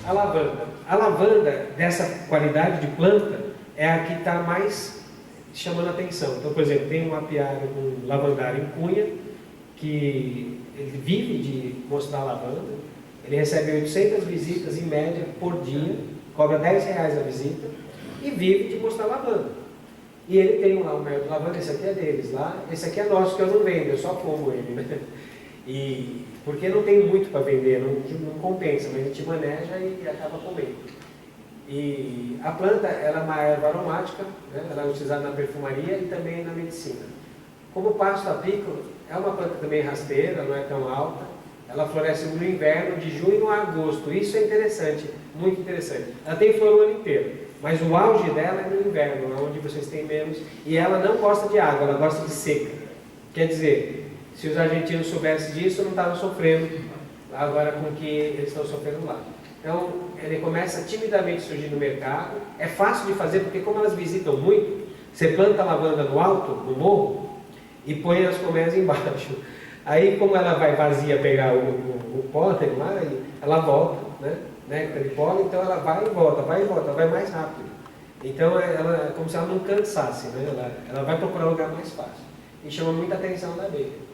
A lavanda. A lavanda, dessa qualidade de planta, é a que está mais chamando a atenção. Então, por exemplo, tem um apiário, um lavandário em Cunha, que ele vive de mostrar lavanda. Ele recebe 800 visitas em média por dia, cobra R$10 a visita e vive de mostrar lavanda. E ele tem lá o mel de lavanda, esse aqui é deles lá, esse aqui é nosso que eu não vendo, eu só como ele, né? E porque não tem muito para vender, não compensa, mas a gente maneja e acaba comendo. E a planta, ela é uma erva aromática, né? Ela é utilizada na perfumaria e também na medicina. Como pasto apícola, é uma planta também rasteira, não é tão alta. Ela floresce no inverno, de junho a agosto. Isso é interessante, muito interessante. Ela tem flor o ano inteiro, mas o auge dela é no inverno, onde vocês têm menos. E ela não gosta de água, ela gosta de seca. Quer dizer, se os argentinos soubessem disso, não estavam sofrendo agora com o que eles estão sofrendo lá. Então, ele começa timidamente a surgir no mercado. É fácil de fazer, porque como elas visitam muito, você planta a lavanda no alto, no morro, e põe as colmeias embaixo. Aí, como ela vai vazia pegar o pólen lá, ela volta, né? Néctar de pólen, então ela vai e volta, vai mais rápido. Então, ela, como se ela não cansasse, né? Ela vai procurar um lugar mais fácil. E chama muita atenção da abelha.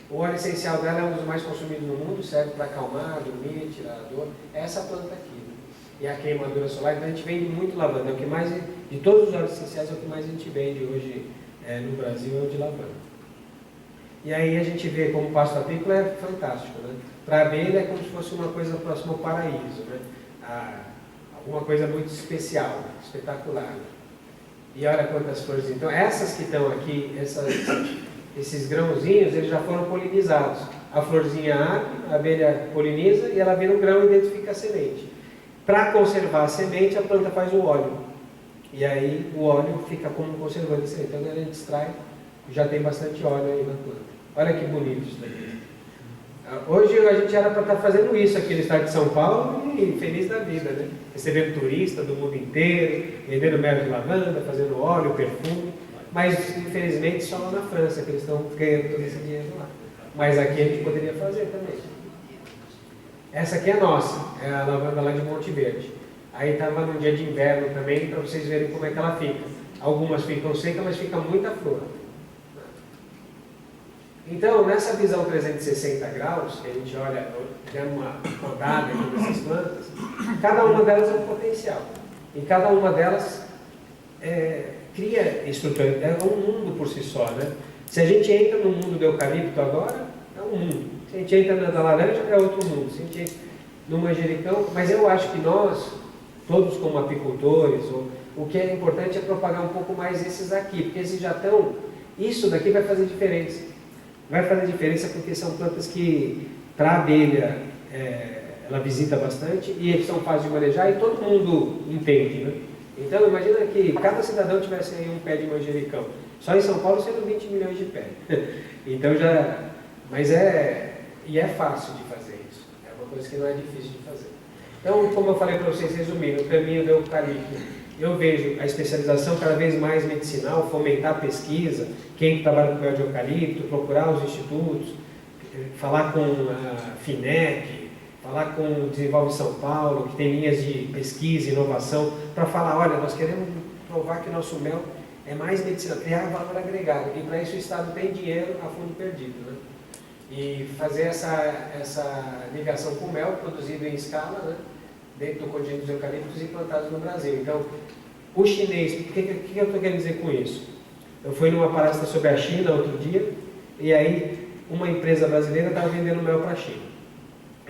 O óleo essencial dela é um dos mais consumidos no mundo, serve para acalmar, dormir, tirar a dor. É essa planta aqui, né? E a queimadura solar, então a gente vende muito lavanda. É o que mais, de todos os óleos essenciais, é o que mais a gente vende hoje no Brasil, é o de lavanda. E aí a gente vê como o pasto apícola é fantástico, né? Para a abelha é como se fosse uma coisa próxima ao paraíso, né? Alguma coisa muito especial, espetacular. E olha quantas flores. Então essas que estão aqui, esses grãozinhos, eles já foram polinizados. A florzinha abre, a abelha poliniza e ela vira um grão e identifica a semente. Para conservar a semente, a planta faz o óleo. E aí o óleo fica como conservante de semente. Então quando a gente extrai, já tem bastante óleo aí na planta. Olha que bonito isso daqui. Hoje a gente era para estar fazendo isso aqui no estado de São Paulo e feliz da vida, né? Recebendo turista do mundo inteiro, vendendo mel de lavanda, fazendo óleo, perfume. Mas infelizmente só lá na França que eles estão ganhando todo esse dinheiro lá. Mas aqui a gente poderia fazer também. Essa aqui é nossa, é a lavanda lá de Monte Verde. Aí estava no dia de inverno também, para vocês verem como é que ela fica. Algumas ficam secas, mas fica muita flor. Então, nessa visão 360 graus, que a gente olha, dando uma rodada aqui nessas plantas, cada uma delas é um potencial. E cada uma delas cria estrutura, é um mundo por si só, né? Se a gente entra no mundo do eucalipto agora, é um mundo. Se a gente entra na da laranja, é outro mundo. Se a gente entra no manjericão, mas eu acho que nós, todos como apicultores, o que é importante é propagar um pouco mais esses aqui, porque esses já estão, isso daqui vai fazer diferença. Vai fazer diferença porque são plantas que, para a abelha, ela visita bastante e são fáceis de manejar e todo mundo entende, né? Então, imagina que cada cidadão tivesse aí um pé de manjericão. Só em São Paulo seriam 20 milhões de pés. Então mas é fácil de fazer isso. É uma coisa que não é difícil de fazer. Então, como eu falei para vocês, resumindo, o caminho do eucalipto, eu vejo a especialização cada vez mais medicinal, fomentar a pesquisa, quem trabalha com mel de eucalipto, procurar os institutos, falar com a FINEC, falar com o Desenvolve São Paulo, que tem linhas de pesquisa e inovação, para falar, olha, nós queremos provar que o nosso mel é mais medicinal, criar valor agregado. E para isso o Estado tem dinheiro a fundo perdido, né? E fazer essa ligação com o mel produzido em escala, né? Dentro do conjunto dos eucaliptos e plantados no Brasil. Então, o chinês, o que eu estou querendo dizer com isso? Eu fui numa palestra sobre a China outro dia, e aí uma empresa brasileira estava vendendo mel para a China.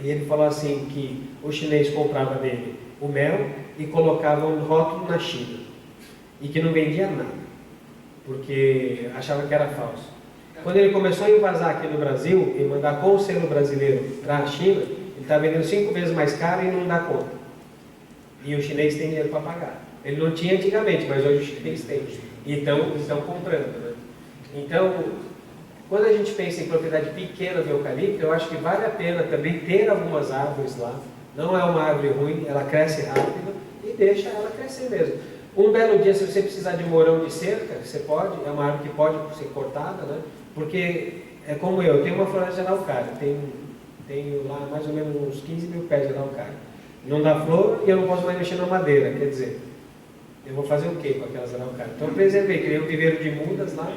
E ele falou assim que o chinês comprava dele o mel e colocava um rótulo na China. E que não vendia nada, porque achava que era falso. Quando ele começou a invasar aqui no Brasil e mandar com o selo brasileiro para a China, ele está vendendo 5 vezes mais caro e não dá conta. E o chinês tem dinheiro para pagar. Ele não tinha antigamente, mas hoje o chinês tem. Então, estão comprando, né? Então, quando a gente pensa em propriedade pequena de eucalipto, eu acho que vale a pena também ter algumas árvores lá. Não é uma árvore ruim, ela cresce rápido e deixa ela crescer mesmo. Um belo dia, se você precisar de morão de cerca, você pode, é uma árvore que pode ser cortada, né? Porque é como eu tenho uma floresta de araucária, tenho lá mais ou menos uns 15 mil pés de araucária. não dá flor e eu não posso mais mexer na madeira, quer dizer, eu vou fazer o quê com aquelas araucárias? Então eu preservei, criei um viveiro de mudas lá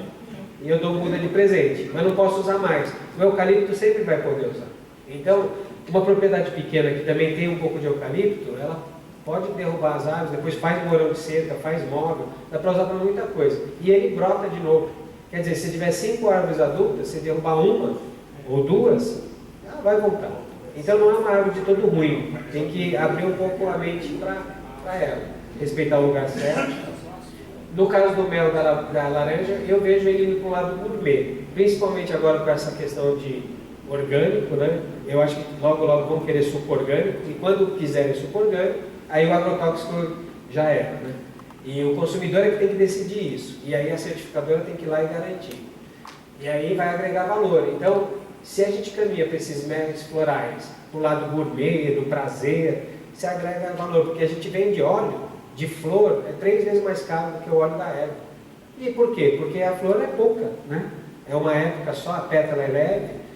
e eu dou muda de presente, mas não posso usar mais. O eucalipto sempre vai poder usar. Então, uma propriedade pequena que também tem um pouco de eucalipto, ela pode derrubar as árvores, depois faz morão de cerca, faz móvel, dá para usar para muita coisa. E ele brota de novo. Quer dizer, se tiver 5 árvores adultas, se derrubar uma ou duas, ela vai voltar. Então não é uma árvore de todo ruim, tem que abrir um pouco a mente para ela, respeitar o lugar certo. No caso do mel da laranja, eu vejo ele indo para o lado gourmet, principalmente agora com essa questão de orgânico, né? Eu acho que logo vão querer suco orgânico, e quando quiserem suco orgânico, aí o agrotóxico já era, né? E o consumidor é que tem que decidir isso, e aí a certificadora tem que ir lá e garantir. E aí vai agregar valor. Então, se a gente caminha para esses melos florais, para o lado gourmet, do prazer, se agrega valor, porque a gente vende óleo de flor, é 3 vezes mais caro do que o óleo da erva. E por quê? Porque a flor é pouca, né? É uma época só, a pétala é leve,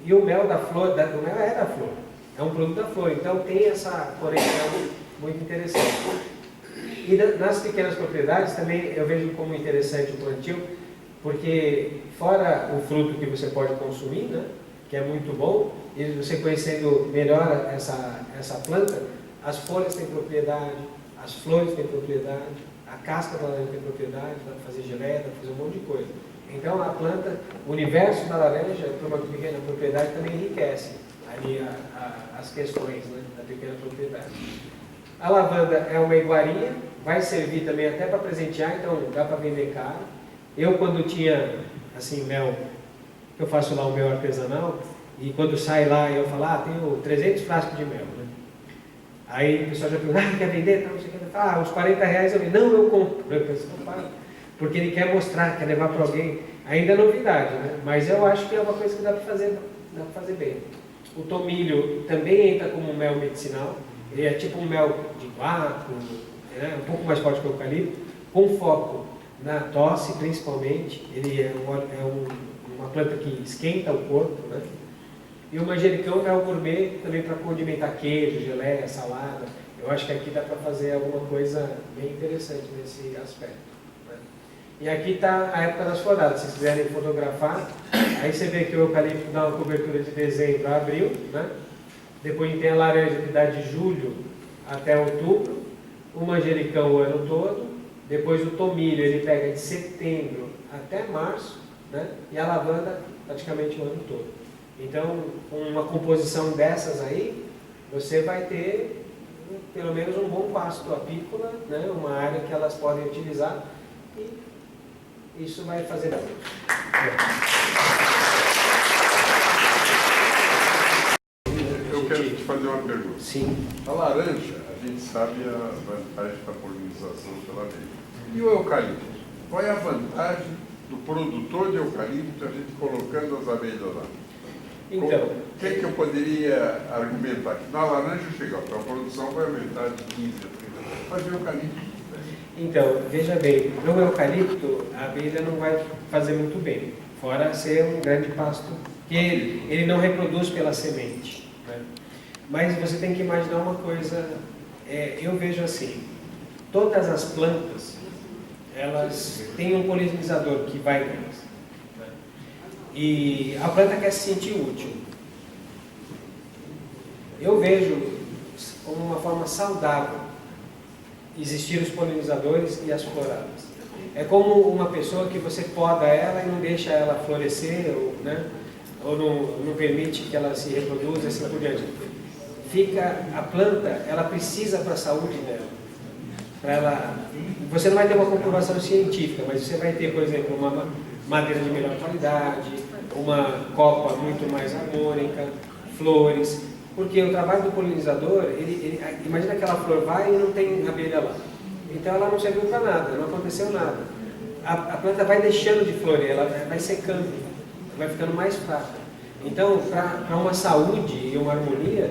e o mel da flor, o mel é da flor, é um produto da flor, então tem essa conexão muito interessante. E nas pequenas propriedades também eu vejo como interessante o plantio, porque fora o fruto que você pode consumir, né, que é muito bom, e você conhecendo melhor essa planta, as folhas têm propriedade, as flores têm propriedade, a casca da laranja tem propriedade, dá para fazer geleia, dá para fazer um monte de coisa. Então a planta, o universo da laranja, para uma pequena propriedade, também enriquece ali as questões, né, da pequena propriedade. A lavanda é uma iguaria, vai servir também até para presentear, então dá para vender caro. Eu, quando tinha, assim, mel, eu faço lá o mel artesanal, e quando sai lá, eu falo, tenho 300 frascos de mel, né? Aí o pessoal já pergunta, quer vender? Não sei o que. Uns 40 reais, eu não, eu compro. Eu penso, porque ele quer mostrar, quer levar para alguém. Ainda é novidade, né? Mas eu acho que é uma coisa que dá para fazer bem. O tomilho também entra como mel medicinal, ele é tipo um mel de guaco, né? Um pouco mais forte que o eucalipto, com foco na tosse principalmente. Ele é uma planta que esquenta o corpo, né? E o manjericão é o gourmet também para condimentar queijo, geleia, salada. Eu acho que aqui dá para fazer alguma coisa bem interessante nesse aspecto, né? E aqui está a época das floradas. Se vocês quiserem fotografar, aí você vê que o eucalipto dá uma cobertura de dezembro a abril, né? Depois tem a laranja que dá de julho até outubro, o manjericão o ano todo, depois o tomilho ele pega de setembro até março, né? E a lavanda praticamente o ano todo. Então, com uma composição dessas aí, você vai ter pelo menos um bom pasto apícola, né? Uma área que elas podem utilizar, e isso vai fazer. Eu quero te fazer uma pergunta. Sim. A laranja, a gente sabe a vantagem da polinização pela abelha. E o eucalipto? Qual é a vantagem do produtor de eucalipto a gente colocando as abelhas lá? Então, o que eu poderia argumentar? Que na laranja chega, a produção vai aumentar de 15 a 30%. Mas o eucalipto? Então, veja bem, no eucalipto a abelha não vai fazer muito bem, fora ser um grande pasto, que ele não reproduz pela semente, né? Mas você tem que imaginar uma coisa, eu vejo assim, todas as plantas, elas têm um polinizador que vai nelas, né? E a planta quer se sentir útil. Eu vejo como uma forma saudável existir os polinizadores e as floradas. É como uma pessoa que você poda ela e não deixa ela florescer, ou não permite que ela se reproduza, assim por diante. A planta, ela precisa para a saúde dela. Você não vai ter uma comprovação científica, mas você vai ter, por exemplo, uma madeira de melhor qualidade, uma copa muito mais harmônica, flores. Porque o trabalho do polinizador, imagina que aquela flor vai e não tem abelha lá. Então ela não serviu para nada, não aconteceu nada. A planta vai deixando de florir, ela vai secando, vai ficando mais fraca. Então, para uma saúde e uma harmonia,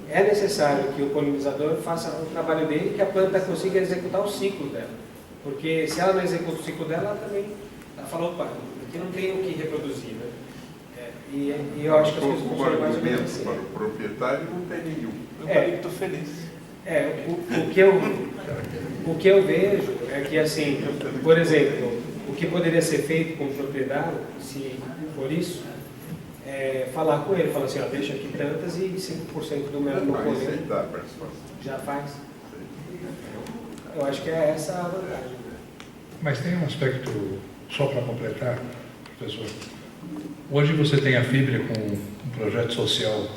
é necessário que o polinizador faça o trabalho dele, que a planta consiga executar o ciclo dela. Porque se ela não executa o ciclo dela, ela também fala, opa, aqui não tem o que reproduzir, né? E eu acho que as coisas funcionam mais ou menos assim. Para o proprietário não tem nenhum. Eucalipto feliz. O que eu vejo é que, assim, por exemplo, o que poderia ser feito com o proprietário, se for isso, é falar com ele, falar assim, ó, deixa aqui tantas e 5% do meu componente já faz. Eu acho que é essa a vantagem. Mas tem um aspecto, só para completar, professor. Hoje você tem a Fibria com um projeto social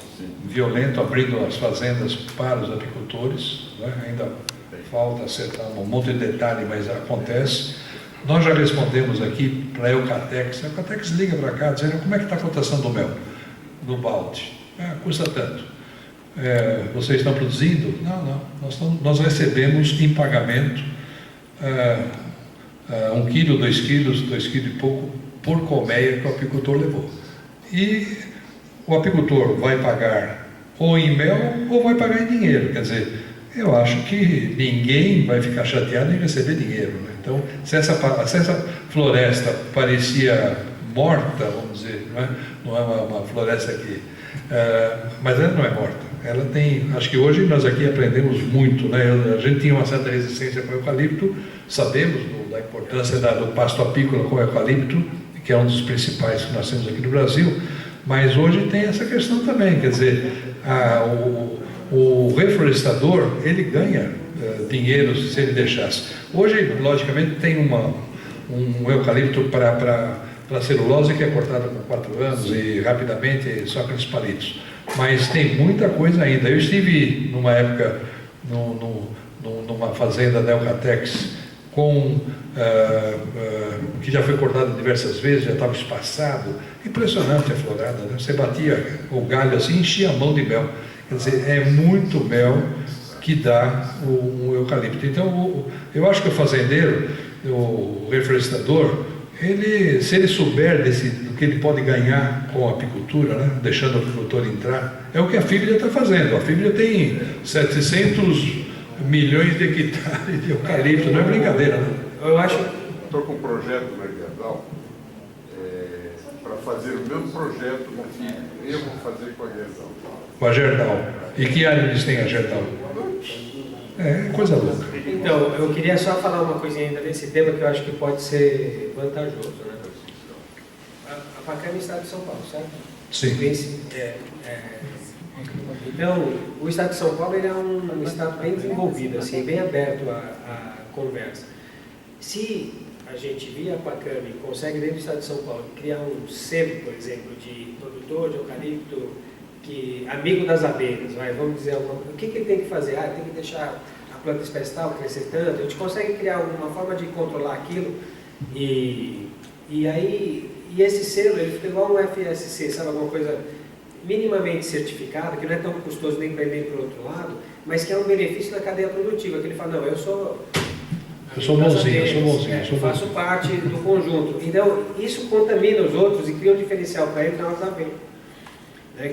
violento, abrindo as fazendas para os apicultores, né? Ainda falta acertar um monte de detalhe, mas acontece. Nós já respondemos aqui para a Eucatex. A Eucatex liga para cá dizendo como é que está a cotação do mel, do balde. Custa tanto. Vocês estão produzindo? Não. Nós recebemos em pagamento 1 quilo, 2 quilos, 2 quilos e pouco por colmeia que o apicultor levou. E o apicultor vai pagar ou em mel ou vai pagar em dinheiro. Quer dizer, eu acho que ninguém vai ficar chateado em receber dinheiro, né? Então, se essa floresta parecia morta, vamos dizer, não é uma floresta que... mas ela não é morta. Ela tem... Acho que hoje nós aqui aprendemos muito, né? A gente tinha uma certa resistência com o eucalipto, sabemos da importância do pasto apícola com o eucalipto, que é um dos principais que nós temos aqui no Brasil, mas hoje tem essa questão também, quer dizer, o reflorestador, ele ganha dinheiro se ele deixasse. Hoje, logicamente, tem um eucalipto para celulose que é cortada com 4 anos e rapidamente só aqueles palitos. Mas tem muita coisa ainda. Eu estive, numa época, numa fazenda da Eucatex, que já foi cortado diversas vezes, já estava espaçado. Impressionante a florada, né? Você batia o galho assim, enchia a mão de mel. Quer dizer, é muito mel que dá o eucalipto. Então, eu acho que o fazendeiro, o reflorestador, se ele souber do que ele pode ganhar com a apicultura, né? Deixando o apicultor entrar, é o que a Fibria está fazendo. A Fibria tem 700 milhões de hectares de eucalipto, não é brincadeira, né? Eu acho... Estou com um projeto na Gerdau para fazer o mesmo projeto com a Fibria. Eu vou fazer com a Gerdau. Com a Gerdau. E que área eles têm a Gerdau? É coisa louca. Então, eu queria só falar uma coisinha ainda desse tema que eu acho que pode ser vantajoso, né? A Pacam é estado de São Paulo, certo? Sim. Então, o estado de São Paulo ele é um estado bem desenvolvido, assim, bem aberto à conversa. Se a gente via a Pacam consegue dentro do estado de São Paulo criar um selo, por exemplo, de produtor de eucalipto, amigo das abelhas, vamos dizer, o que ele tem que fazer? Tem que deixar a planta espécie tal crescer tanto. A gente consegue criar alguma forma de controlar aquilo e esse selo ele fica igual um FSC, sabe, alguma coisa minimamente certificada, que não é tão custoso nem para ele nem para o outro lado, mas que é um benefício na cadeia produtiva, que ele fala, não, eu sou bonzinho, eu faço parte do conjunto. Então, isso contamina os outros e cria um diferencial para ele na hora da venda.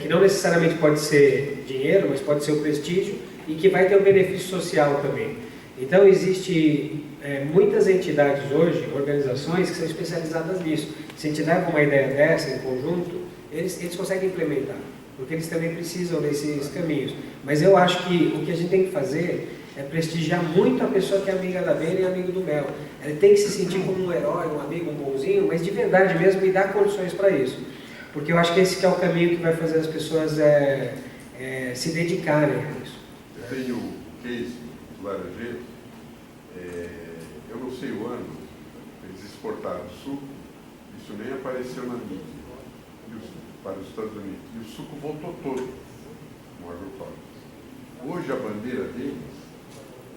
Que não necessariamente pode ser dinheiro, mas pode ser o prestígio e que vai ter um benefício social também. Então, existe muitas entidades hoje, organizações que são especializadas nisso. Se a gente leva uma ideia dessa em conjunto, eles conseguem implementar, porque eles também precisam desses caminhos. Mas eu acho que o que a gente tem que fazer é prestigiar muito a pessoa que é amiga da abelha e amigo do mel. Ele tem que se sentir como um herói, um amigo, um bonzinho, mas de verdade mesmo e dar condições para isso. Porque eu acho que esse que é o caminho que vai fazer as pessoas se dedicarem a isso. Eu tenho o case do Laranjeiro, eu não sei o ano, eles exportaram suco, isso nem apareceu na mídia, para os Estados Unidos, e o suco voltou todo no agrotóxico. Hoje a bandeira deles,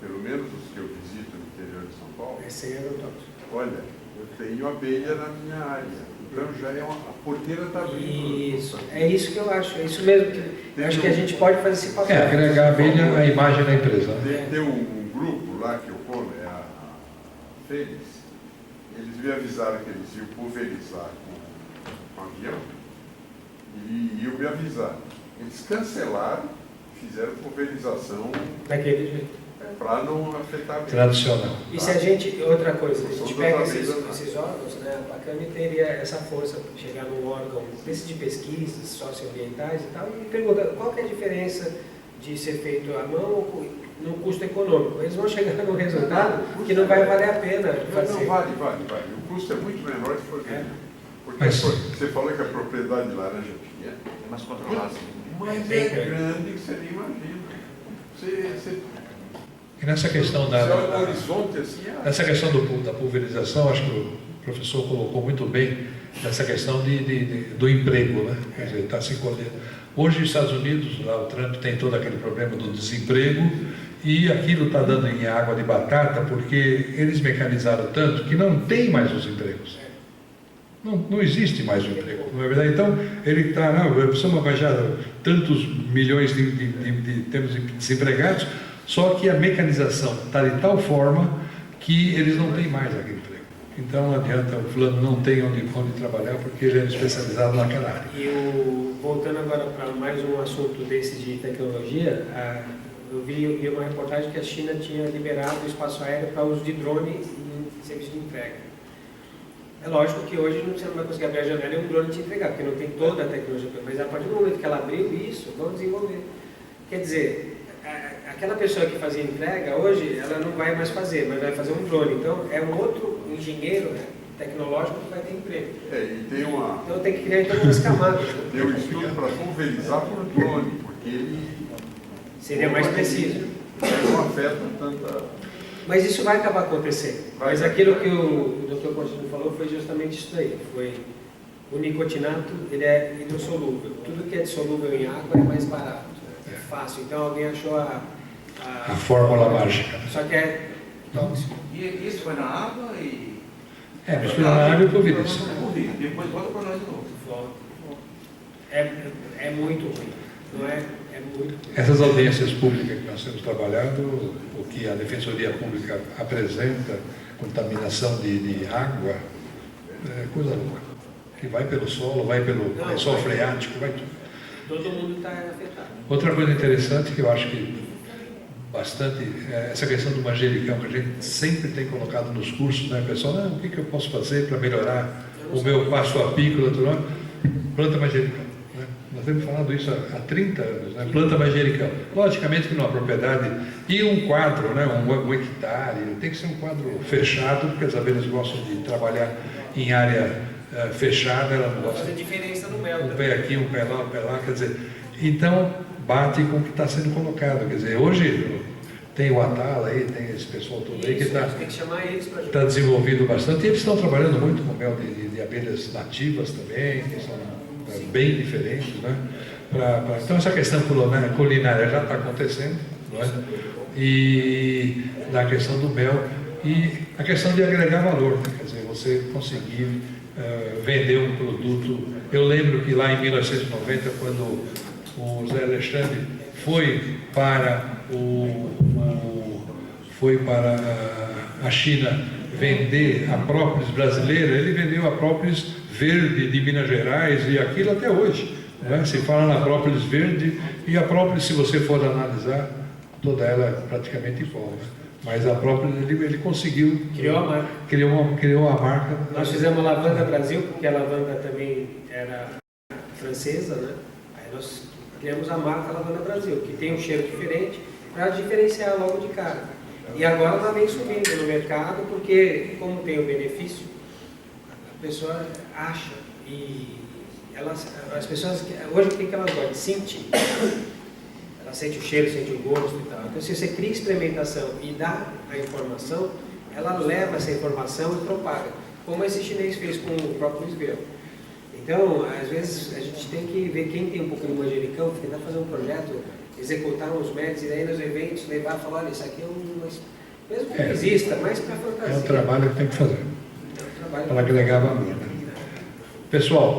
pelo menos os que eu visito no interior de São Paulo, É sem agrotóxico. olha, eu tenho abelha na minha área. Então já a porteira está abrindo. Isso, é isso que eu acho, é isso mesmo que eu acho que a gente pode fazer esse papel. Agregar a abelha à imagem da empresa. Tem um grupo lá que eu como, a Fênix, eles me avisaram que eles iam pulverizar com avião e iam me avisar. Eles cancelaram, fizeram pulverização Daquele jeito. Para não afetar a abelha. Tradicional. E se a gente, outra coisa, a gente pega esses órgãos, né, a Pacam teria essa força de chegar num órgão desse de pesquisas socioambientais e tal, e pergunta qual que é a diferença de ser feito à mão no custo econômico. Eles vão chegar num resultado que não vai valer a pena fazer. Não, vale. O custo é muito menor se for porque Mas, você falou que a propriedade de laranja é mais controlado. mas é grande que você nem imagina. Você e nessa questão olha o horizonte assim, nessa questão da pulverização, acho que o professor colocou muito bem nessa questão do emprego, né? Quer dizer, está se colhendo. Hoje, nos Estados Unidos, lá o Trump tem todo aquele problema do desemprego e aquilo está dando em água de batata porque eles mecanizaram tanto que não tem mais os empregos. Não existe mais o emprego, não é verdade? Então, ele está, precisamos arranjar tantos milhões temos desempregados, só que a mecanização está de tal forma que eles não têm mais aquele emprego. Então não adianta, o fulano não tem onde trabalhar porque ele é especializado naquela área. E voltando agora para mais um assunto desse de tecnologia, eu vi uma reportagem que a China tinha liberado o espaço aéreo para uso de drone em serviço de entrega. É lógico que hoje você não vai conseguir abrir a janela e um drone te entregar, porque não tem toda a tecnologia, mas a partir do momento que ela abriu isso, vão desenvolver. Quer dizer, aquela pessoa que fazia entrega, hoje ela não vai mais fazer, mas vai fazer um drone. Então, é um outro engenheiro tecnológico que vai ter emprego. e tem uma... Então, tem que criar todas as camadas. Tem um estudo para pulverizar por drone, porque ele... Seria mais preciso. Não afeta tanta... Mas isso vai acabar acontecendo. Mas aquilo que o Dr. Constantino falou foi justamente isso daí. Foi o nicotinato, ele é hidrossolúvel. Tudo que é dissolúvel em água é mais barato. É fácil. Então alguém achou a fórmula mágica. Só que é tóxico. E isso foi na água e... mistura na água e pulveriza. Depois volta para nós de novo. Volta. É muito ruim. Não é? É muito ruim. Essas audiências públicas que nós temos trabalhado, o que a Defensoria Pública apresenta, contaminação de água, é coisa louca. Que vai pelo solo, vai pelo lençol freático, vai tudo. Todo mundo está afetado. Outra coisa interessante que eu acho que bastante, essa questão do manjericão, que a gente sempre tem colocado nos cursos, né, pessoal? O que eu posso fazer para melhorar o meu passo apícola? Planta manjericão. Né? Nós temos falado isso há 30 anos, né? Planta manjericão. Logicamente que numa propriedade e um quadro, né, um hectare, tem que ser um quadro fechado, porque as abelhas gostam de trabalhar em área fechada, ela não gosta. Faz a diferença no mel. Um pé aqui, um pé lá, quer dizer, então bate com o que está sendo colocado, quer dizer, hoje tem o Atala aí, tem esse pessoal todo aí que está desenvolvido bastante, e eles estão trabalhando muito com mel de abelhas nativas também, que são bem diferentes, né? Então essa questão culinária já está acontecendo, não é? E na questão do mel, e a questão de agregar valor, né? Quer dizer, você conseguir vender um produto. Eu lembro que lá em 1990, quando o Zé Alexandre foi para a China vender a própolis brasileira, ele vendeu a própolis verde de Minas Gerais e aquilo até hoje. Né? Se fala na própolis verde e a própolis, se você for analisar, toda ela é praticamente igual. Né? Mas a própria ele conseguiu. Criou a marca. Criou a marca. Nós fizemos a Lavanda Brasil, porque a lavanda também era francesa, né? Aí nós criamos a marca Lavanda Brasil, que tem um cheiro diferente, para diferenciar logo de cara. E agora ela vem subindo no mercado, porque como tem o benefício, a pessoa acha. E as pessoas, hoje o que elas gostam? Sentir. Sente o cheiro, sente o gosto e tal. Então, se você cria experimentação e dá a informação, ela leva essa informação e propaga. Como esse chinês fez com o próprio esgueiro. Então, às vezes, a gente tem que ver quem tem um pouco de manjericão, tentar fazer um projeto, executar uns métodos, e aí nos eventos levar e falar, olha, isso aqui é mesmo que não exista, mas para fantasia. É um trabalho que tem que fazer. Para agregar valor. Né? Pessoal,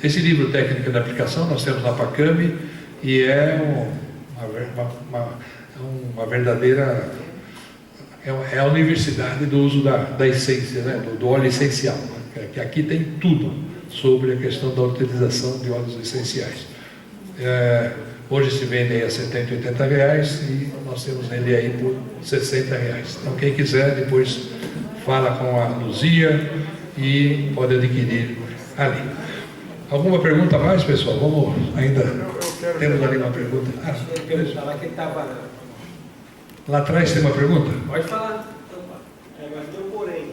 esse livro Técnica da Aplicação, nós temos na Pacame, e é uma verdadeira, é a universidade do uso da essência, né? do óleo essencial, né? Que aqui tem tudo sobre a questão da utilização de óleos essenciais. Hoje se vende aí a 70, 80 reais e nós temos ele aí por 60 reais. Então quem quiser depois fala com a Luzia e pode adquirir ali. Alguma pergunta mais, pessoal? Vamos ainda... Temos ali uma pergunta. Deixa eu perguntar lá que ele estava. Lá atrás tem uma pergunta? Pode falar. Mas tem um porém.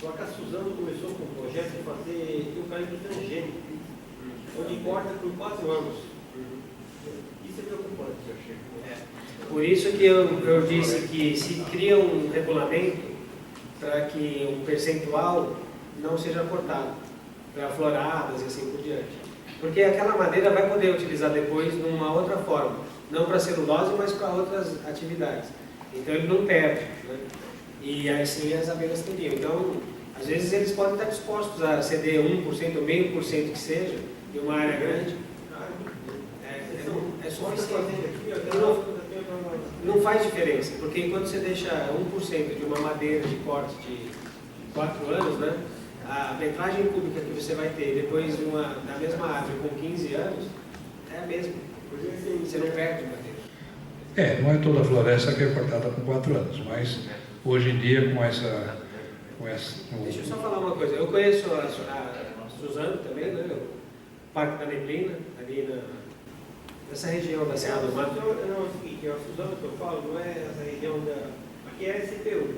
Só que a Suzano começou com um projeto de fazer eucalipto transgênico, onde corta por 4 anos. Isso é preocupante, eu achei. Por isso que eu disse que se cria um regulamento para que um percentual não seja cortado para floradas e assim por diante. Porque aquela madeira vai poder utilizar depois numa outra forma, não para celulose, mas para outras atividades. Então ele não perde, né? E assim as abelhas teriam. Então, às vezes eles podem estar dispostos a ceder 1%, meio por cento que seja, de uma área grande. É suficiente. Não faz diferença, porque enquanto você deixa 1% de uma madeira de corte de 4 anos, né, a metragem cúbica que você vai ter depois da mesma árvore com 15 anos é a mesma. Você não perde madeira. Não é toda a floresta que é cortada com 4 anos, mas hoje em dia com essa Deixa eu só falar uma coisa. Eu conheço a Suzano também, né? O Parque da Neblina, ali nessa região da Serra do Mato. Não, é o seguinte, a Suzano que eu falo não é essa região da... Aqui é a SPU.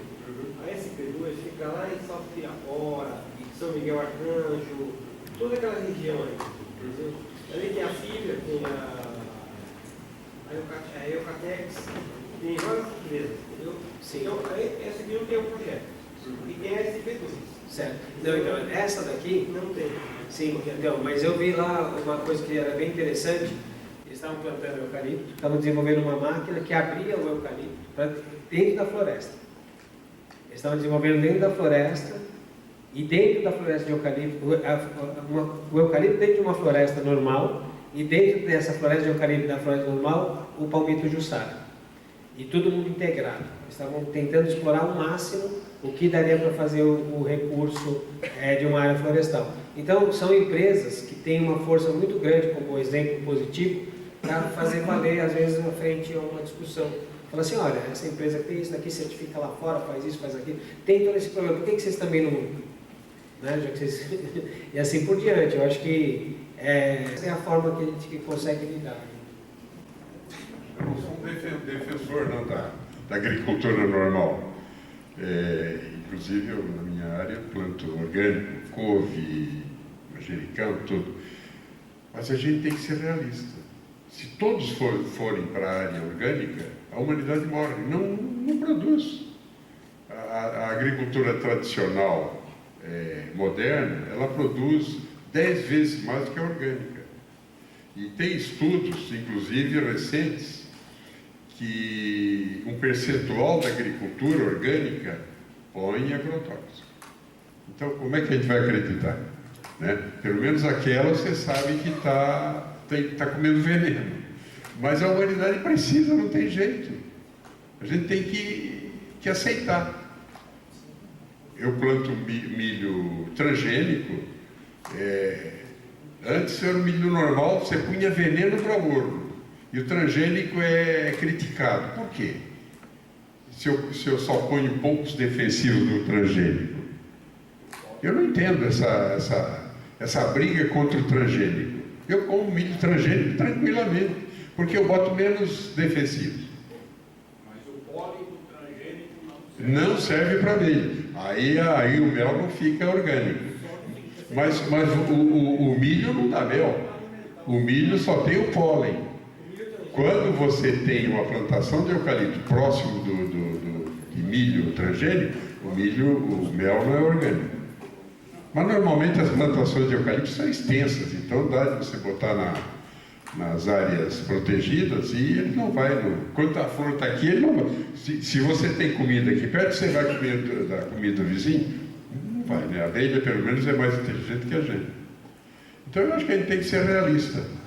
A SPU fica lá em Salto Pirapora, São Miguel Arcanjo, toda aquela região aí. Entendeu? Ali tem a Fibra, tem a Eucatex, tem várias empresas, entendeu? Sim. Então, essa aqui não tem um projeto. E tem a SP2. Certo. Não, então, essa daqui... Não tem. Sim, então, mas eu vi lá uma coisa que era bem interessante. Eles estavam plantando eucalipto, estavam desenvolvendo uma máquina que abria o eucalipto dentro da floresta. Eles estavam desenvolvendo dentro da floresta, e dentro da floresta de eucalipto, o eucalipto dentro de uma floresta normal, e dentro dessa floresta de eucalipto da floresta normal, o palmito jussara. E todo mundo integrado. Eles estavam tentando explorar ao máximo o que daria para fazer o recurso de uma área florestal. Então, são empresas que têm uma força muito grande como exemplo positivo para fazer valer, às vezes, na frente a uma discussão. Fala assim, olha, essa empresa tem isso daqui, certifica lá fora, faz isso, faz aquilo. Tem todo esse problema, por que vocês também não... Né? Já que vocês... e assim por diante. Eu acho que essa é a forma que a gente consegue lidar. Eu não sou um defensor não, da agricultura normal. Inclusive, eu, na minha área, planto orgânico, couve, manjericão, tudo. Mas a gente tem que ser realista. Se todos forem para a área orgânica, a humanidade morre, não produz. A agricultura tradicional, moderna, ela produz 10 vezes mais do que a orgânica. E tem estudos, inclusive recentes, que um percentual da agricultura orgânica põe agrotóxico. Então, como é que a gente vai acreditar? Né? Pelo menos aquela você sabe que está comendo veneno. Mas a humanidade precisa, não tem jeito. A gente tem que aceitar. Eu planto milho transgênico. Antes era o milho normal, você punha veneno para o ouro. E o transgênico é criticado. Por quê? Se eu só ponho poucos defensivos do transgênico. Eu não entendo essa briga contra o transgênico. Eu como milho transgênico tranquilamente, porque eu boto menos defensivos. Mas o pólen do transgênico não serve para milho. Aí o mel não fica orgânico. Mas o milho não dá mel. O milho só tem o pólen. Quando você tem uma plantação de eucalipto próximo de milho transgênico, o mel não é orgânico. Mas normalmente as plantações de eucalipto são extensas, então dá de você botar nas áreas protegidas e ele não vai. Quando a flor está aqui, ele não vai. Se você tem comida aqui perto, você vai comer da comida do vizinho? Não vai, né? A abelha, pelo menos, é mais inteligente que a gente. Então eu acho que a gente tem que ser realista.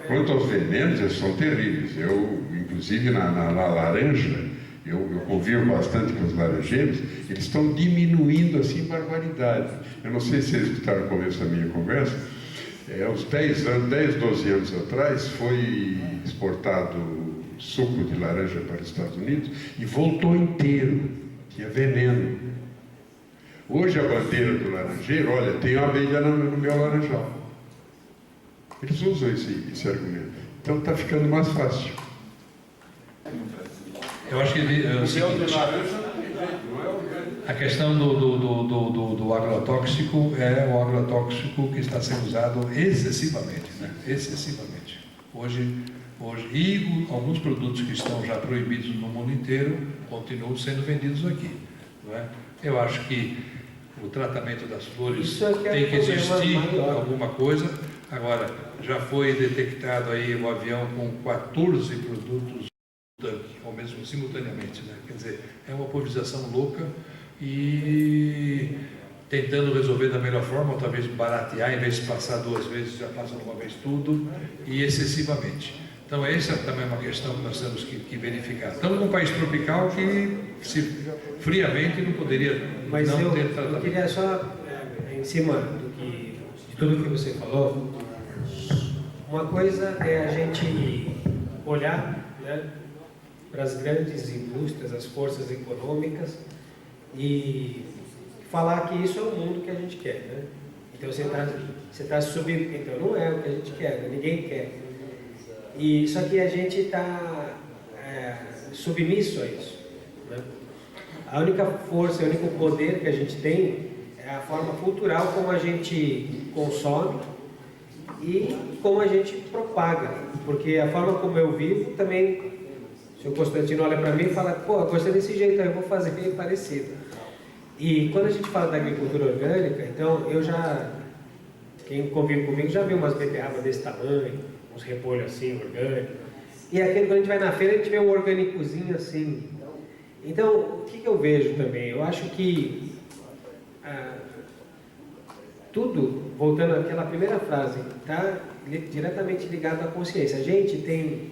Quanto aos venenos, eles são terríveis. Eu, inclusive, na laranja, eu convivo bastante com os laranjeiros, eles estão diminuindo assim barbaridade. Eu não sei se vocês escutaram no começo da minha conversa, uns 10, 12 anos atrás, foi exportado suco de laranja para os Estados Unidos e voltou inteiro, tinha veneno. Hoje a bandeira do laranjeiro, olha, tem uma abelha no meu laranjal. Eles usam esse argumento. Então está ficando mais fácil. Eu acho que é o seguinte, a questão do agrotóxico é o agrotóxico que está sendo usado excessivamente, né? Excessivamente. Hoje, e alguns produtos que estão já proibidos no mundo inteiro continuam sendo vendidos aqui, não é? Eu acho que o tratamento das flores tem que existir alguma coisa. Agora, já foi detectado aí o avião com 14 produtos ao mesmo simultaneamente, né? Quer dizer, é uma pulverização louca e tentando resolver da melhor forma, ou talvez baratear, em vez de passar 2 vezes, já passa uma vez tudo, e excessivamente. Então, essa também é uma questão que nós temos que verificar. Estamos num país tropical que, friamente, não poderia Mas não eu tratamento. queria só, em cima de tudo que você falou, uma coisa é a gente olhar, né, para as grandes indústrias, as forças econômicas e falar que isso é o mundo que a gente quer, né? Então você está subindo, então não é o que a gente quer, né? Ninguém quer. E só que a gente está submisso a isso, né? A única força, o único poder que a gente tem é a forma cultural como a gente consome e como a gente propaga, porque a forma como eu vivo também. O senhor Constantino olha para mim e fala, pô, eu gostei desse jeito, aí eu vou fazer parecido. E quando a gente fala da agricultura orgânica, então quem convive comigo já viu umas beterrabas desse tamanho, uns repolhos assim, orgânicos. E aquele, quando a gente vai na feira, a gente vê um orgânicozinho assim. Então, o que eu vejo também? Eu acho que tudo, voltando àquela primeira frase, está diretamente ligado à consciência. A gente tem...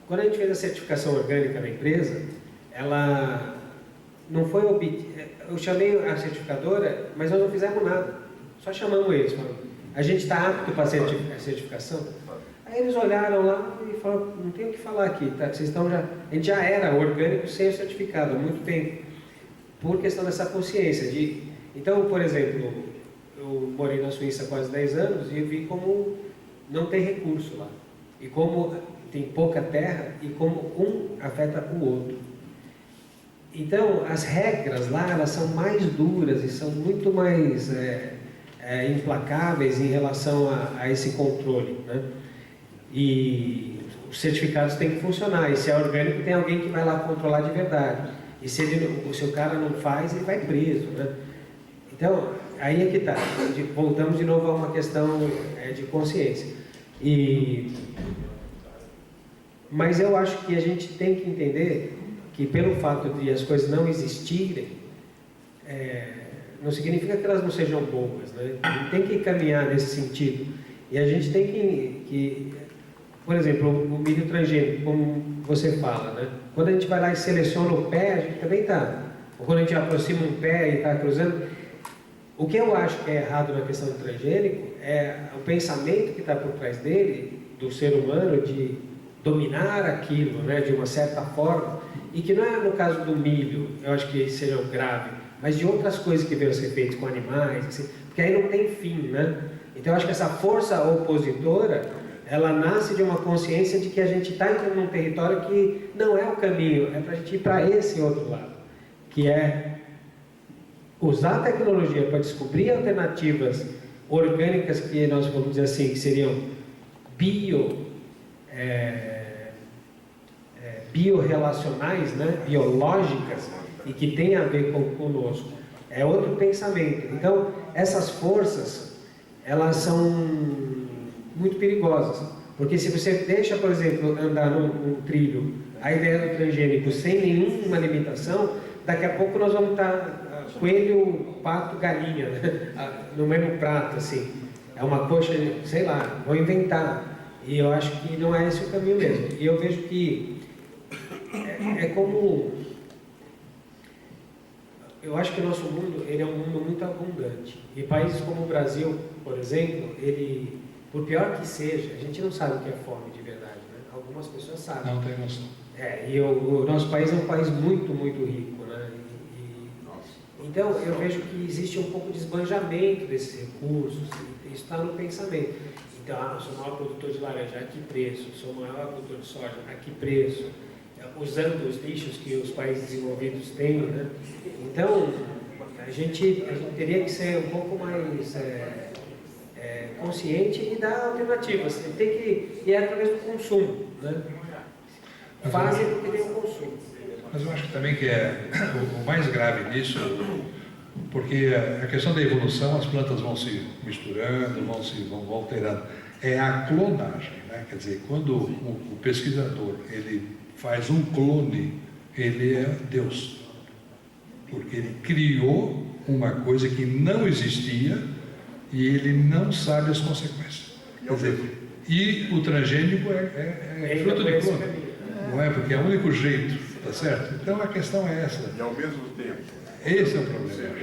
Quando a gente fez a certificação orgânica na empresa, ela não foi obtida. Eu chamei a certificadora, mas nós não fizemos nada. Só chamamos eles, falando, a gente está apto para a certificação? Aí eles olharam lá e falaram, não tem o que falar aqui, tá? Vocês estão já... A gente já era orgânico sem o certificado há muito tempo, por questão dessa consciência. Então, por exemplo, eu morei na Suíça há quase 10 anos e eu vi como não tem recurso lá. E como tem pouca terra e como um afeta o outro. Então, as regras lá, elas são mais duras e são muito mais implacáveis em relação a esse controle, né? E os certificados têm que funcionar. E se é orgânico, tem alguém que vai lá controlar de verdade. E se o cara não faz, ele vai preso, né? Então, aí é que está. Voltamos de novo a uma questão de consciência. Mas eu acho que a gente tem que entender que pelo fato de as coisas não existirem, não significa que elas não sejam boas, né? A gente tem que caminhar nesse sentido. E a gente tem que por exemplo, o milho transgênico, como você fala, né? Quando a gente vai lá e seleciona o pé, a gente também está. Ou quando a gente aproxima um pé e está cruzando. O que eu acho que é errado na questão do transgênico é o pensamento que está por trás dele, do ser humano, de dominar aquilo, né, de uma certa forma, e que não é no caso do milho, eu acho que seja grave, mas de outras coisas que venham a ser feitas com animais, assim, porque aí não tem fim, né? Então eu acho que essa força opositora, ela nasce de uma consciência de que a gente está entrando num território que não é o caminho, é para a gente ir para esse outro lado, que é usar a tecnologia para descobrir alternativas orgânicas que nós vamos dizer assim, que seriam biorrelacionais, né? Biológicas, e que tem a ver conosco. É outro pensamento. Então, essas forças, elas são muito perigosas. Porque se você deixa, por exemplo, andar num trilho, a ideia do transgênico sem nenhuma limitação, daqui a pouco nós vamos estar coelho, pato, galinha, né? No mesmo prato, assim. É uma coxa, sei lá, vou inventar. E eu acho que não é esse o caminho mesmo. E eu vejo que é como... Eu acho que o nosso mundo, ele é um mundo muito abundante. E países como o Brasil, por exemplo, ele, por pior que seja, a gente não sabe o que é fome de verdade, né? Algumas pessoas sabem. Não tem noção. E o nosso país é um país muito, muito rico, né? Então, eu vejo que existe um pouco de esbanjamento desses recursos, isso está no pensamento. Então, eu sou o maior produtor de laranja, a que preço? Sou o maior produtor de soja, a que preço? Usando os lixos que os países desenvolvidos têm, né? Então, a gente teria que ser um pouco mais consciente e dar alternativas. Tem que ir através do consumo, né? Fazem porque tem um consumo. Mas eu acho que também que o mais grave nisso, porque a questão da evolução, as plantas vão se misturando, vão alterando. É a clonagem, né? Quer dizer, quando o pesquisador ele faz um clone, ele é Deus. Porque ele criou uma coisa que não existia e ele não sabe as consequências. Quer dizer, e o transgênico é fruto de clone. Não é? Porque é o único jeito, tá certo? Então a questão é essa. E ao mesmo tempo. Esse é o problema.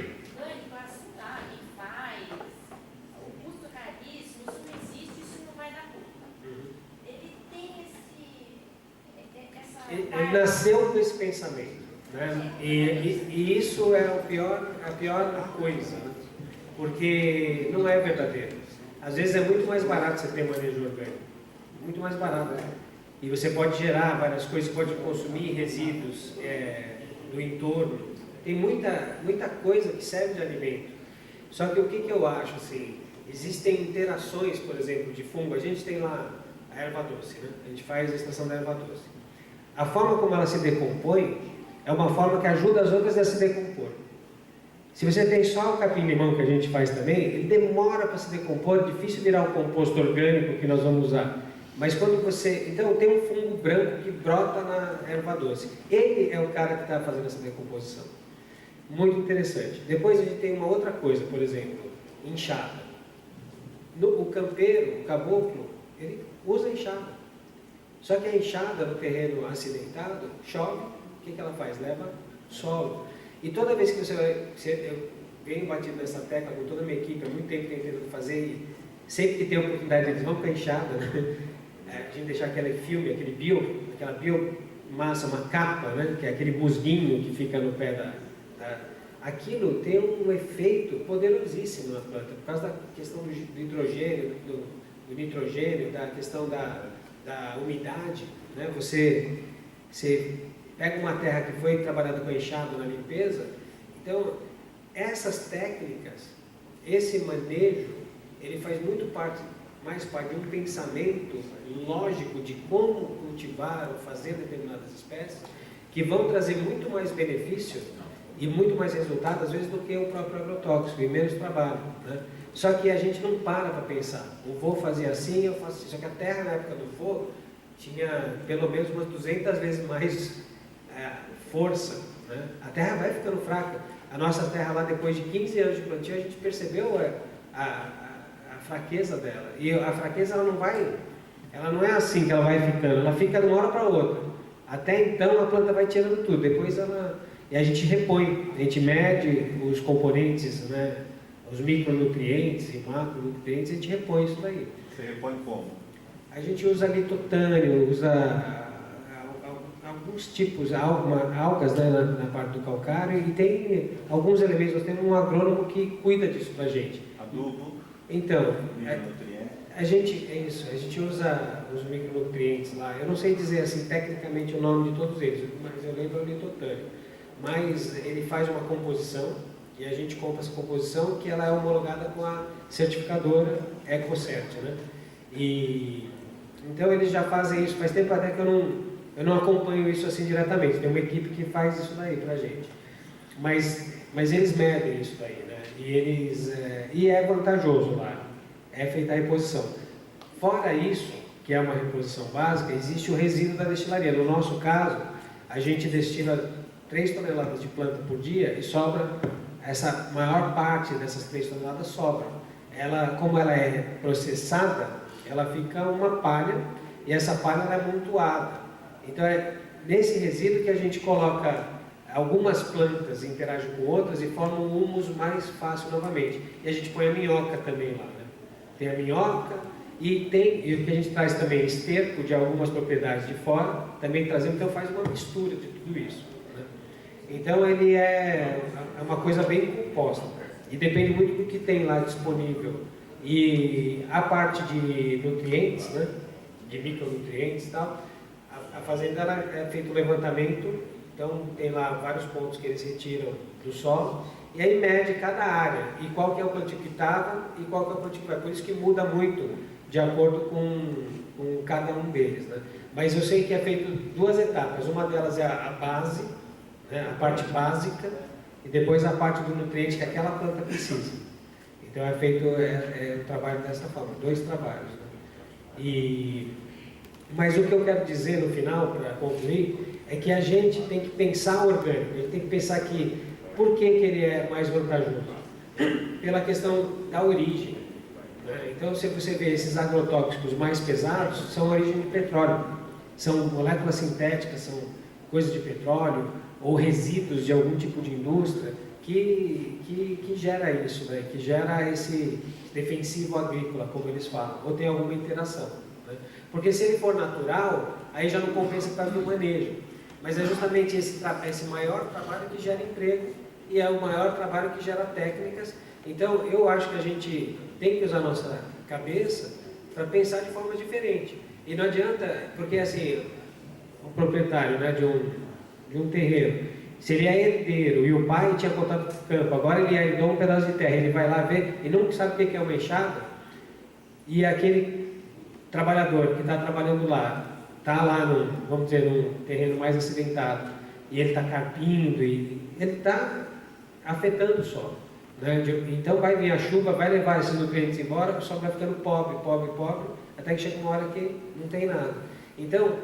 O custo caríssimo, isso não existe, isso não vai dar conta. Ele tem essa. Ele nasceu com esse pensamento, né? E isso é a pior coisa, né? Porque não é verdadeiro. Às vezes é muito mais barato você ter manejo orgânico, muito mais barato, né? E você pode gerar várias coisas, pode consumir resíduos do entorno. Tem muita coisa que serve de alimento. Só que o que eu acho, assim, existem interações, por exemplo, de fungo. A gente tem lá a erva doce, né? A gente faz a extração da erva doce. A forma como ela se decompõe é uma forma que ajuda as outras a se decompor. Se você tem só o capim-limão que a gente faz também, ele demora para se decompor, é difícil virar o composto orgânico que nós vamos usar. Mas quando você... Então tem um fungo branco que brota na erva doce. Ele é o cara que está fazendo essa decomposição. Muito interessante. Depois a gente tem uma outra coisa, por exemplo, enxada. O campeiro, o caboclo, ele usa enxada. Só que a enxada no terreno acidentado, chove, o que ela faz? Leva solo. E toda vez que eu venho batido nessa tecla com toda a minha equipe, há muito tempo tentando fazer, e sempre que tem oportunidade eles vão com a enxada, né? A gente deixar aquela filme, aquela biomassa, uma capa, né? Que é aquele musguinho que fica no pé aquilo tem um efeito poderosíssimo na planta, por causa da questão do hidrogênio, do nitrogênio, da questão da umidade, né? Você pega uma terra que foi trabalhada com enxada na limpeza, então essas técnicas, esse manejo, ele faz mais parte de um pensamento lógico de como cultivar ou fazer determinadas espécies, que vão trazer muito mais benefício e muito mais resultado, às vezes, do que o próprio agrotóxico, e menos trabalho, né? Só que a gente não para pensar, o vô fazia assim, eu faço assim. Só que a terra na época do vô tinha pelo menos umas 200 vezes mais força, né? A terra vai ficando fraca. A nossa terra lá, depois de 15 anos de plantio, a gente percebeu a fraqueza dela. E a fraqueza ela não é assim que ela vai ficando, ela fica de uma hora para outra. Até então a planta vai tirando tudo, depois e a gente repõe, a gente mede os componentes, né? Os micronutrientes e macronutrientes, a gente repõe isso daí. Você repõe como? A gente usa litotânio, usa alguns tipos, algas, né, na parte do calcário, e tem alguns elementos. Nós temos um agrônomo que cuida disso pra gente. Adubo? Então, Micronutrientes? a gente usa os micronutrientes lá. Eu não sei dizer assim tecnicamente o nome de todos eles, mas eu lembro o litotânio. Mas ele faz uma composição e a gente compra essa composição, que ela é homologada com a certificadora EcoCert, né? E então eles já fazem isso. Faz tempo até que eu não acompanho isso assim diretamente. Tem uma equipe que faz isso daí pra gente. Mas eles medem isso daí, né? E é vantajoso lá. É feita a reposição. Fora isso, que é uma reposição básica, existe o resíduo da destilaria. No nosso caso, a gente destila 3 toneladas de planta por dia e sobra, essa maior parte dessas 3 toneladas sobra. Como ela é processada, ela fica uma palha, e essa palha ela é amontoada. Então é nesse resíduo que a gente coloca algumas plantas, interagem com outras e formam um humus mais fácil novamente. E a gente põe a minhoca também lá, né? Tem a minhoca e o que a gente traz também esterco de algumas propriedades de fora, também trazemos, então faz uma mistura de tudo isso, né? Então ele é uma coisa bem composta e depende muito do que tem lá disponível. E a parte de nutrientes, né, de micronutrientes e tal, a fazenda ela é feito um levantamento, então tem lá vários pontos que eles retiram do solo e aí mede cada área e qual que é o plantio que estava e qual que é o plantio que vai. Por isso que muda muito de acordo com cada um deles, né? Mas eu sei que é feito duas etapas, uma delas é a base, né, a parte básica, e depois a parte do nutriente que aquela planta precisa. Então é feito o trabalho dessa forma, dois trabalhos, né? Mas o que eu quero dizer no final, para concluir, é que a gente tem que pensar orgânico, a gente tem que pensar que, por que ele é mais vantajoso? Pela questão da origem, né? Então, se você vê esses agrotóxicos mais pesados, são a origem de petróleo, são moléculas sintéticas, são coisas de petróleo, ou resíduos de algum tipo de indústria, que gera isso, né? Que gera esse defensivo agrícola, como eles falam, ou tem alguma interação, né? Porque se ele for natural, aí já não compensa por causa do manejo. Mas é justamente esse maior trabalho que gera emprego e é o maior trabalho que gera técnicas. Então, eu acho que a gente tem que usar a nossa cabeça para pensar de forma diferente. E não adianta, porque assim, o proprietário, né, de um terreno, se ele é herdeiro e o pai tinha contato com o campo, agora ele herdou um pedaço de terra, ele vai lá ver e não sabe o que é uma enxada, e aquele trabalhador que está trabalhando lá, está lá, vamos dizer, num terreno mais acidentado, e ele está carpindo, e ele está afetando o solo, né? Então vai vir a chuva, vai levar esses nutrientes embora, o solo vai ficando pobre, pobre, pobre, até que chega uma hora que não tem nada. Então,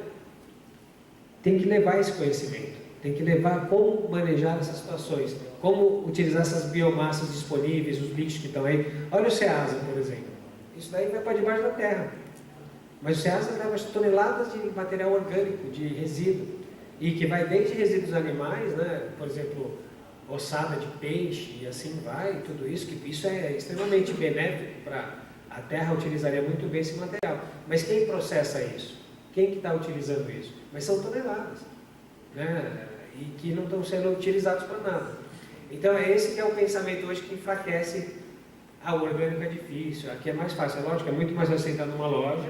tem que levar esse conhecimento, tem que levar como manejar essas situações, como utilizar essas biomassas disponíveis, os bichos que estão aí. Olha o Ceasa, por exemplo, isso daí vai para debaixo da terra. Mas o Ceasa leva toneladas de material orgânico, de resíduo, e que vai desde resíduos animais, né? Por exemplo, ossada de peixe, e assim vai, tudo isso, que isso é extremamente benéfico para a terra, utilizaria muito bem esse material. Mas quem processa isso? Quem que está utilizando isso? Mas são toneladas, né? E que não estão sendo utilizados para nada. Então é esse que é o pensamento hoje que enfraquece. O orgânico é difícil, aqui é mais fácil, é lógico, é muito mais fácil entrar numa loja,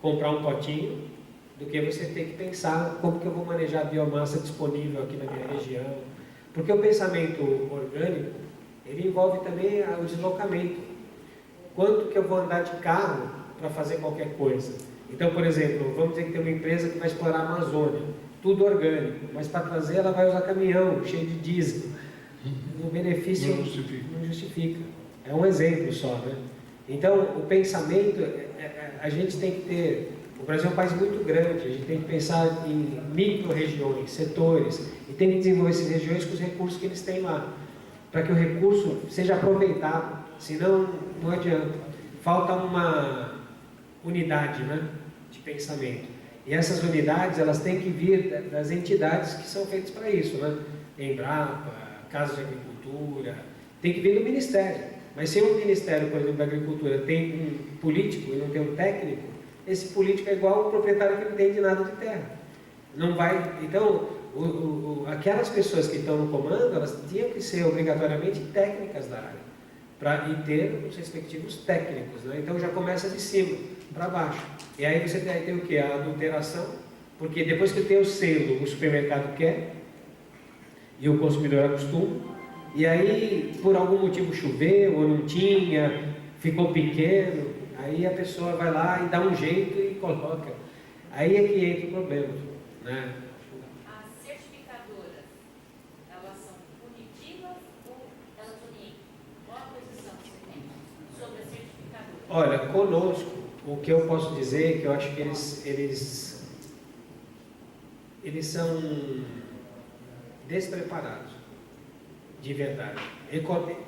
comprar um potinho, do que você ter que pensar como que eu vou manejar a biomassa disponível aqui na minha região. Porque o pensamento orgânico, ele envolve também o deslocamento. Quanto que eu vou andar de carro para fazer qualquer coisa? Então, por exemplo, vamos dizer que tem uma empresa que vai explorar a Amazônia, tudo orgânico, mas para trazer ela vai usar caminhão cheio de diesel. O benefício não justifica. É um exemplo só, né? Então, o pensamento, a gente tem que ter... O Brasil é um país muito grande, a gente tem que pensar em micro-regiões, setores, e tem que desenvolver essas regiões com os recursos que eles têm lá, para que o recurso seja aproveitado, senão não adianta. Falta uma unidade, né, de pensamento. E essas unidades, elas têm que vir das entidades que são feitas para isso, né? Embrapa, Casa de Agricultura, tem que vir do Ministério. Mas se o Ministério, por exemplo, da Agricultura tem um político e não tem um técnico, esse político é igual ao proprietário que não entende nada de terra. Não vai... Então, aquelas pessoas que estão no comando, elas tinham que ser obrigatoriamente técnicas da área, e ter os respectivos técnicos, né? Então já começa de cima para baixo. E aí você tem o que? A adulteração, porque depois que tem o selo, o supermercado quer, e o consumidor acostuma, e aí por algum motivo choveu, ou não tinha, ficou pequeno, aí a pessoa vai lá e dá um jeito e coloca. Aí é que entra o problema, né? As certificadoras, elas são punitivas ou elas orientam? Qual a posição que você tem sobre as certificadoras? Olha, conosco, o que eu posso dizer é que eu acho que eles são despreparados, de verdade.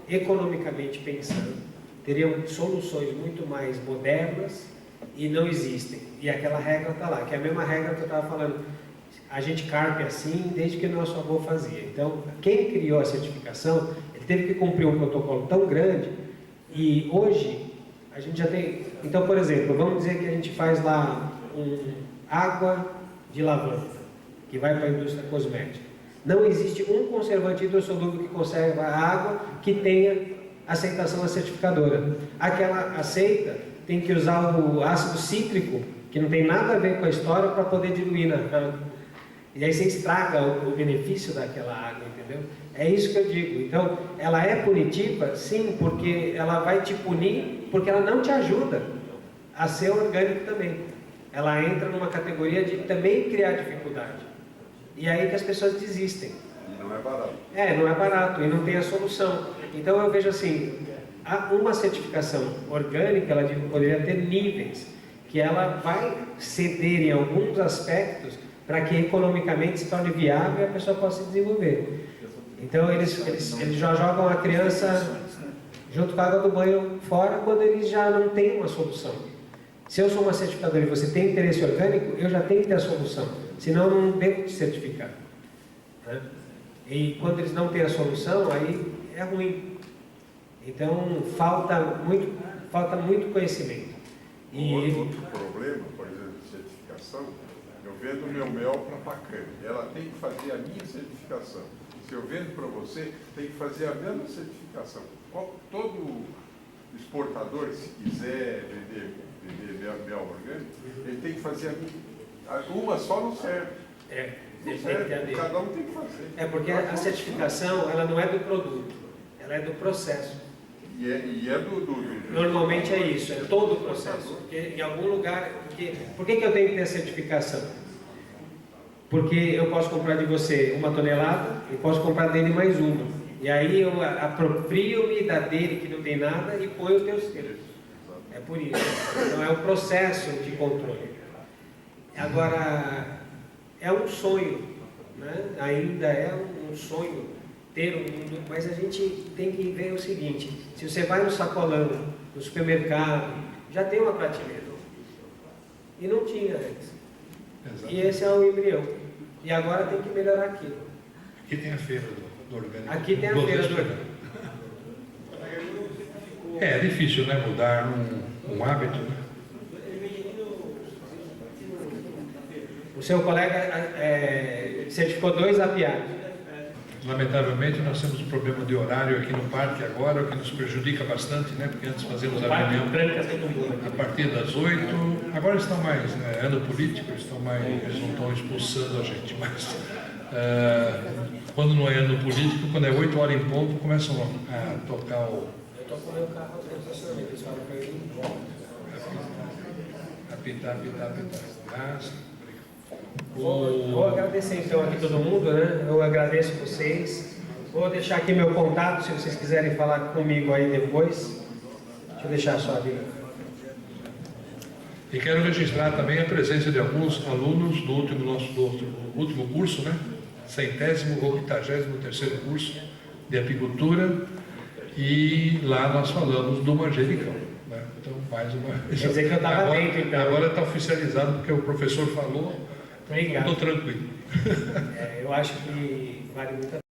Economicamente pensando, teriam soluções muito mais modernas e não existem. E aquela regra está lá, que é a mesma regra que eu estava falando. A gente carpe assim desde que o nosso avô fazia. Então, quem criou a certificação, ele teve que cumprir um protocolo tão grande, e hoje a gente já tem... Então, por exemplo, vamos dizer que a gente faz lá água de lavanda, que vai para a indústria cosmética. Não existe um conservante hidrossolúvel que conserva a água que tenha aceitação à certificadora. Aquela aceita tem que usar o ácido cítrico, que não tem nada a ver com a história, para poder diluir na água. E aí você estraga o benefício daquela água, entendeu? É isso que eu digo. Então, ela é punitiva, sim, porque ela vai te punir, porque ela não te ajuda a ser orgânico também. Ela entra numa categoria de também criar dificuldade. E aí que as pessoas desistem. E não é barato. Não é barato e não tem a solução. Então eu vejo assim, uma certificação orgânica, ela poderia ter níveis, que ela vai ceder em alguns aspectos para que economicamente se torne viável e a pessoa possa se desenvolver. Então eles já jogam a criança junto com a água do banho fora quando eles já não têm uma solução. Se eu sou uma certificadora e você tem interesse orgânico, eu já tenho que ter a solução, senão eu não devo te certificar, né? E quando eles não têm a solução, aí é ruim. Então falta muito conhecimento. E Outro problema, por exemplo, de certificação, eu vendo meu mel para a Pacane, ela tem que fazer a minha certificação. Se eu vendo para você, tem que fazer a mesma certificação. Todo exportador, se quiser vender mel orgânico, ele tem que fazer a minha. Uma só não serve. Não serve, cada um tem que fazer. porque a certificação, ela não é do produto, ela é do processo. E é do Normalmente é isso, é todo o processo. Porque em algum lugar. Por que eu tenho que ter a certificação? Porque eu posso comprar de você 1 tonelada e posso comprar dele mais uma. E aí eu aproprio-me da dele que não tem nada e ponho os teus selos. É por isso. Então é um processo de controle. Agora, é um sonho, né? Ainda é um sonho ter um mundo, mas a gente tem que ver o seguinte: se você vai no sacolão, no supermercado, já tem uma prateleira. E não tinha antes. Exato. E esse é o embrião. E agora tem que melhorar aquilo. Aqui tem a feira do orgânico. Aqui tem a feira do orgânico. É difícil, né? Mudar um hábito, né? O seu colega certificou 2 apiários. Lamentavelmente, nós temos um problema de horário aqui no parque agora, o que nos prejudica bastante, né? Porque antes fazíamos a reunião a partir das 8. Agora estão mais, né? Ano político, eles não estão expulsando a gente, mas quando não é ano político, quando é 8 horas em ponto, começam a tocar o... Eu estou com o meu carro no estacionamento, eles falam para ele ir embora. Apitar. Vou agradecer então aqui todo mundo, né? Eu agradeço vocês. Vou deixar aqui meu contato, se vocês quiserem falar comigo aí depois. Deixa eu deixar só ali. E quero registrar também a presença de alguns alunos do último curso, né? 100º ou 83º curso de apicultura, e lá nós falamos do manjericão, né? Então, mais uma vez. Quer dizer que eu estava dentro, então. Agora está oficializado porque o professor falou. Obrigado. Estou tranquilo. Eu acho que vale muito a pena.